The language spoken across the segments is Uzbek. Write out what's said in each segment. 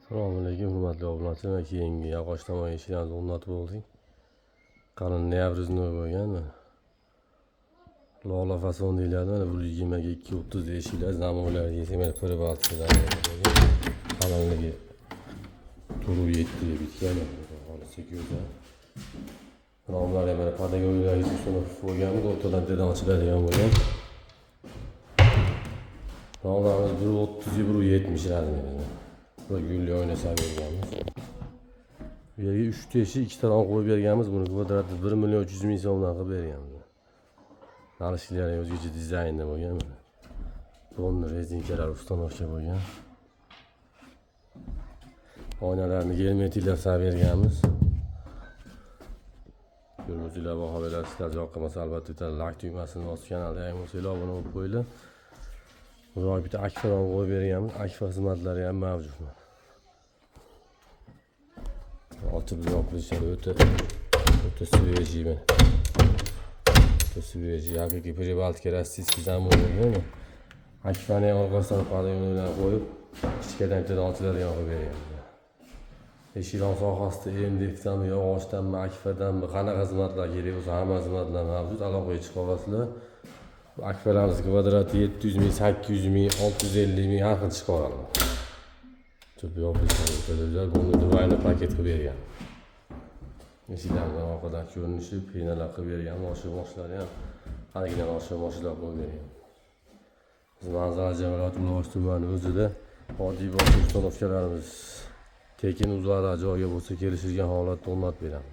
Assalomu alaykum hurmatli obunachilar. Keyingi yog'och tomon eshiklarni o'rnatib oldik. Qalin nevruznoy bo'lgan. Lola fason deyiladi. Mana 120 ga 230 eshiklar, zamonlar yesa mana privatchilar. Qalinligi 7 ga bitgan. Holisi go'zal. Romlar ham mana podagonlar yuzini bo'lgan, o'rtadan dedan ochiladigan bo'lgan. Romlarimiz 130 ga 170 razmerda. Bu gulli oynasa berganmiz. Bu yerga 3 teshik 2 taraf qo'yib berganmiz. Buni kvadrati 1 million 300 ming so'mdan qilib berganmiz. Nalishlar ham o'zgacha dizaynda bo'lgan. Bonni rezinkalar ustanovka bo'lgan. Oynalarni germetiklar solib berganmiz. Ko'rmizlar baho berasizlar, yoqmasa albatta bitta like tugmasini bosib kanalga ham obuna bo'lib qo'yinglar. Buraya bitta akfa qo'yib berganmiz. Akfa xizmatlari ham mavjud. Ochib yoqilishlar o'ta svejiy. O'ta svejiy. Yoki privatga rossiyskiy zamonlar. Akfani orqasidan podagonlar qo'yib, ichkadan bitta ochiladigan qilib berganmiz. Eshiklar sohasida MDFdan, yog'ochdan, akfadan qanaqa xizmatlar kerak bo'lsa, hamma xizmatlar mavjud. Aloqaga chiqib olasizlar. Akfalarimiz kvadrati 700 ming, 800 ming, 650 ming har xil chiqib oladi. Çok yo'qliklar, buni dubayni paket qilib bergan. Eshiklardan orqadan ko'rinishi, pinalar qilib bergan, moshlar ham haligidan moshlar qo'yib bergan. Biz manzara jamoat Uloq tumani o'zida oddiy boshli ustanovkalarimiz tekin uzara joyga bo'lsa kelishilgan holatda o'rnatib beramiz.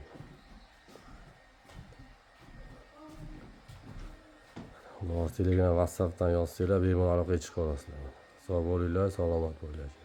Telegram, WhatsAppdan yozsanglar bemalol aloqaga chiqa olasizlar. Sog' bo'linglar, salomat bo'linglar.